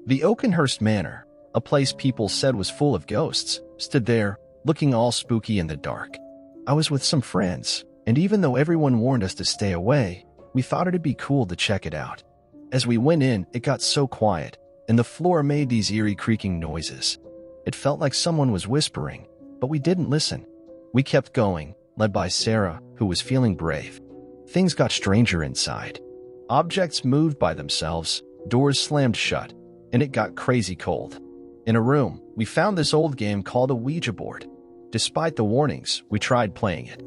The Oakenhurst Manor, a place people said was full of ghosts, stood there, looking all spooky in the dark. I was with some friends, and even though everyone warned us to stay away, we thought it'd be cool to check it out. As we went in, it got so quiet, and the floor made these eerie creaking noises. It felt like someone was whispering, but we didn't listen. We kept going, led by Sarah, who was feeling brave. Things got stranger inside. Objects moved by themselves, doors slammed shut, and it got crazy cold. In a room, we found this old game called a Ouija board. Despite the warnings, we tried playing it.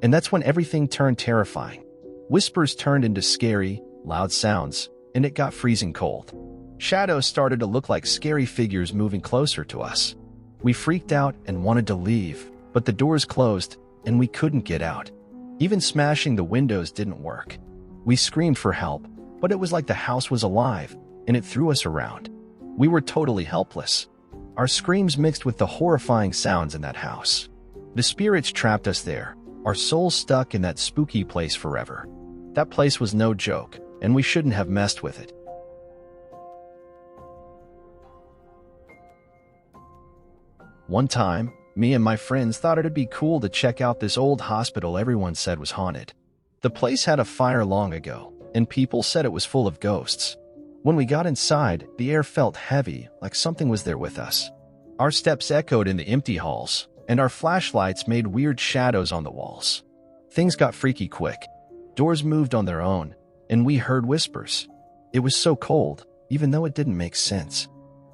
And that's when everything turned terrifying. Whispers turned into scary, loud sounds, and it got freezing cold. Shadows started to look like scary figures moving closer to us. We freaked out and wanted to leave, but the doors closed and we couldn't get out. Even smashing the windows didn't work. We screamed for help, but it was like the house was alive and it threw us around. We were totally helpless. Our screams mixed with the horrifying sounds in that house. The spirits trapped us there, our souls stuck in that spooky place forever. That place was no joke, and we shouldn't have messed with it. One time, me and my friends thought it'd be cool to check out this old hospital everyone said was haunted. The place had a fire long ago, and people said it was full of ghosts. When we got inside, the air felt heavy, like something was there with us. Our steps echoed in the empty halls, and our flashlights made weird shadows on the walls. Things got freaky quick. Doors moved on their own, and we heard whispers. It was so cold, even though it didn't make sense.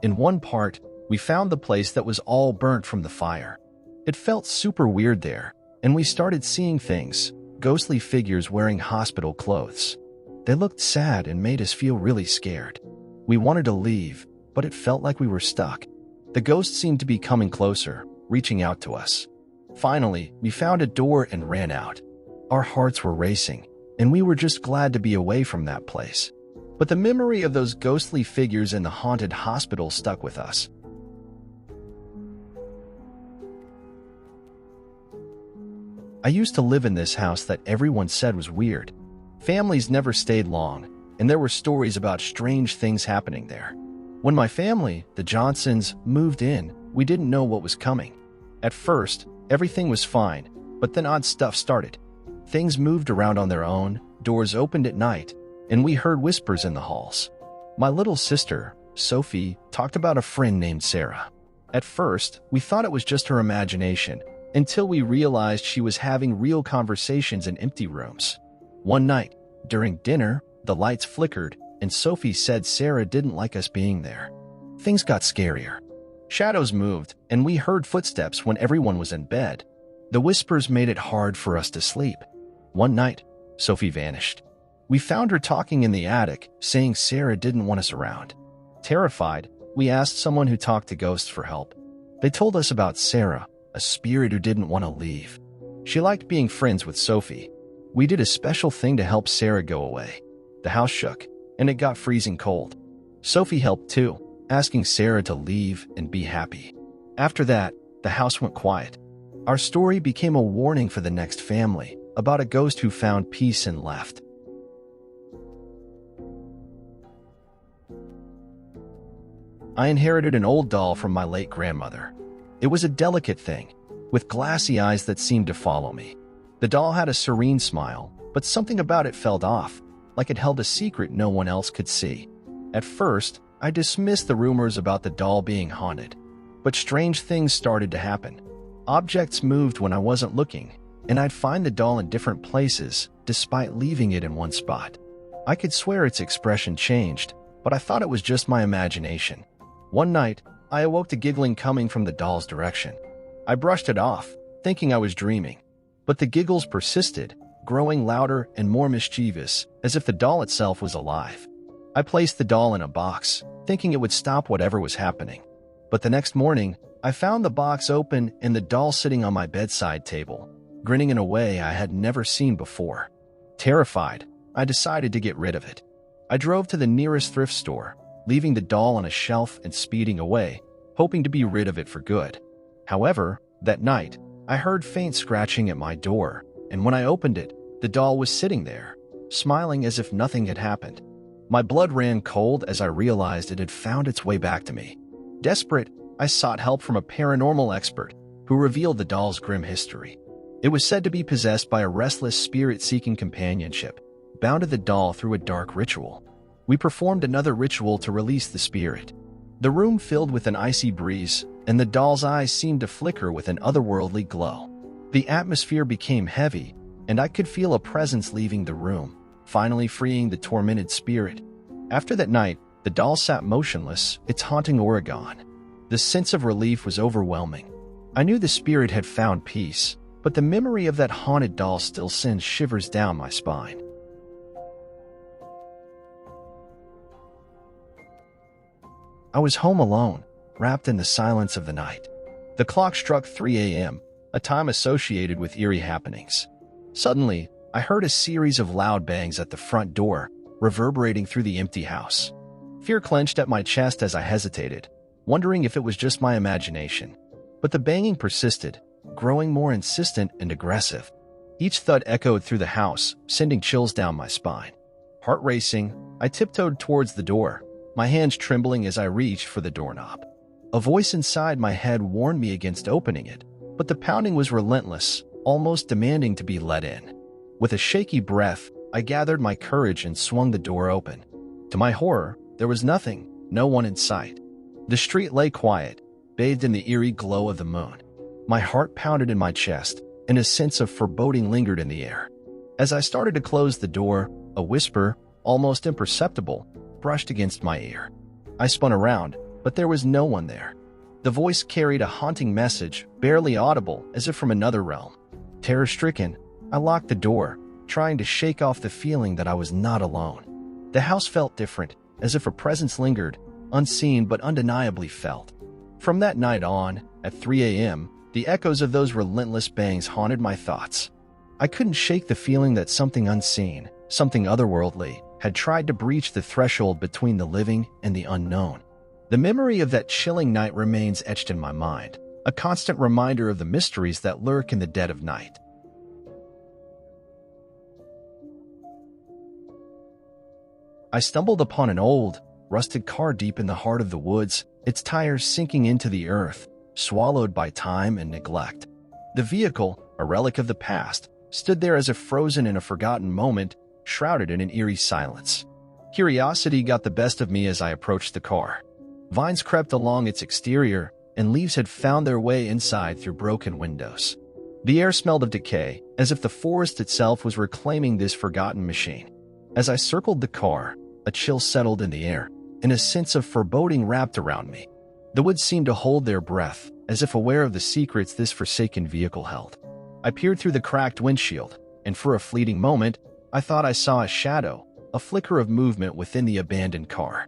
In one part, we found the place that was all burnt from the fire. It felt super weird there, and we started seeing things, ghostly figures wearing hospital clothes. They looked sad and made us feel really scared. We wanted to leave, but it felt like we were stuck. The ghosts seemed to be coming closer, reaching out to us. Finally, we found a door and ran out. Our hearts were racing, and we were just glad to be away from that place. But the memory of those ghostly figures in the haunted hospital stuck with us. I used to live in this house that everyone said was weird. Families never stayed long, and there were stories about strange things happening there. When my family, the Johnsons, moved in, we didn't know what was coming. At first, everything was fine, but then odd stuff started. Things moved around on their own, doors opened at night, and we heard whispers in the halls. My little sister, Sophie, talked about a friend named Sarah. At first, we thought it was just her imagination, until we realized she was having real conversations in empty rooms. One night, during dinner, the lights flickered, and Sophie said Sarah didn't like us being there. Things got scarier. Shadows moved, and we heard footsteps when everyone was in bed. The whispers made it hard for us to sleep. One night, Sophie vanished. We found her talking in the attic, saying Sarah didn't want us around. Terrified, we asked someone who talked to ghosts for help. They told us about Sarah, a spirit who didn't want to leave. She liked being friends with Sophie. We did a special thing to help Sarah go away. The house shook, and it got freezing cold. Sophie helped too, asking Sarah to leave and be happy. After that, the house went quiet. Our story became a warning for the next family, about a ghost who found peace and left. I inherited an old doll from my late grandmother. It was a delicate thing, with glassy eyes that seemed to follow me. The doll had a serene smile, but something about it felt off, like it held a secret no one else could see. At first, I dismissed the rumors about the doll being haunted, but strange things started to happen. Objects moved when I wasn't looking, and I'd find the doll in different places, despite leaving it in one spot. I could swear its expression changed, but I thought it was just my imagination. One night, I awoke to giggling coming from the doll's direction. I brushed it off, thinking I was dreaming. But the giggles persisted, growing louder and more mischievous, as if the doll itself was alive. I placed the doll in a box, thinking it would stop whatever was happening. But the next morning, I found the box open and the doll sitting on my bedside table, grinning in a way I had never seen before. Terrified, I decided to get rid of it. I drove to the nearest thrift store, leaving the doll on a shelf and speeding away, hoping to be rid of it for good. However, that night, I heard faint scratching at my door, and when I opened it, the doll was sitting there, smiling as if nothing had happened. My blood ran cold as I realized it had found its way back to me. Desperate, I sought help from a paranormal expert who revealed the doll's grim history. It was said to be possessed by a restless spirit seeking companionship, bound to the doll through a dark ritual. We performed another ritual to release the spirit. The room filled with an icy breeze, and the doll's eyes seemed to flicker with an otherworldly glow. The atmosphere became heavy, and I could feel a presence leaving the room, finally freeing the tormented spirit. After that night, the doll sat motionless, its haunting aura gone. The sense of relief was overwhelming. I knew the spirit had found peace, but the memory of that haunted doll still sends shivers down my spine. I was home alone, wrapped in the silence of the night. The clock struck 3 a.m., a time associated with eerie happenings. Suddenly, I heard a series of loud bangs at the front door, reverberating through the empty house. Fear clenched at my chest as I hesitated, wondering if it was just my imagination. But the banging persisted, growing more insistent and aggressive. Each thud echoed through the house, sending chills down my spine. Heart racing, I tiptoed towards the door, my hands trembling as I reached for the doorknob. A voice inside my head warned me against opening it, but the pounding was relentless, almost demanding to be let in. With a shaky breath, I gathered my courage and swung the door open. To my horror, there was nothing, no one in sight. The street lay quiet, bathed in the eerie glow of the moon. My heart pounded in my chest, and a sense of foreboding lingered in the air. As I started to close the door, a whisper, almost imperceptible, brushed against my ear. I spun around, but there was no one there. The voice carried a haunting message, barely audible, as if from another realm. Terror-stricken, I locked the door, trying to shake off the feeling that I was not alone. The house felt different, as if a presence lingered, unseen but undeniably felt. From that night on, at 3 a.m., the echoes of those relentless bangs haunted my thoughts. I couldn't shake the feeling that something unseen, something otherworldly, had tried to breach the threshold between the living and the unknown. The memory of that chilling night remains etched in my mind, a constant reminder of the mysteries that lurk in the dead of night. I stumbled upon an old, rusted car deep in the heart of the woods, its tires sinking into the earth, swallowed by time and neglect. The vehicle, a relic of the past, stood there as if frozen in a forgotten moment, shrouded in an eerie silence. Curiosity got the best of me as I approached the car. Vines crept along its exterior, and leaves had found their way inside through broken windows. The air smelled of decay, as if the forest itself was reclaiming this forgotten machine. As I circled the car, a chill settled in the air, and a sense of foreboding wrapped around me. The woods seemed to hold their breath, as if aware of the secrets this forsaken vehicle held. I peered through the cracked windshield, and for a fleeting moment, I thought I saw a shadow, a flicker of movement within the abandoned car.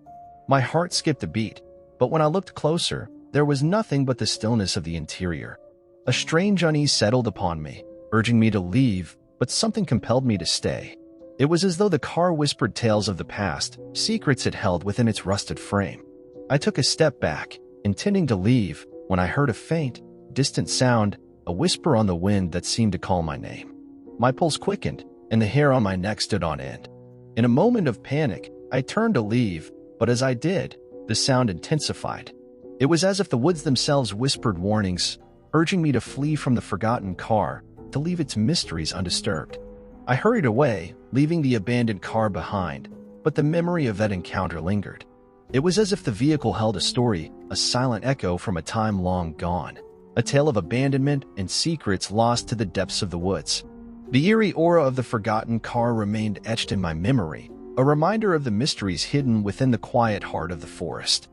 My heart skipped a beat, but when I looked closer, there was nothing but the stillness of the interior. A strange unease settled upon me, urging me to leave, but something compelled me to stay. It was as though the car whispered tales of the past, secrets it held within its rusted frame. I took a step back, intending to leave, when I heard a faint, distant sound, a whisper on the wind that seemed to call my name. My pulse quickened, and the hair on my neck stood on end. In a moment of panic, I turned to leave, but as I did, the sound intensified. It was as if the woods themselves whispered warnings, urging me to flee from the forgotten car, to leave its mysteries undisturbed. I hurried away, leaving the abandoned car behind, but the memory of that encounter lingered. It was as if the vehicle held a story, a silent echo from a time long gone, a tale of abandonment and secrets lost to the depths of the woods. The eerie aura of the forgotten car remained etched in my memory, a reminder of the mysteries hidden within the quiet heart of the forest.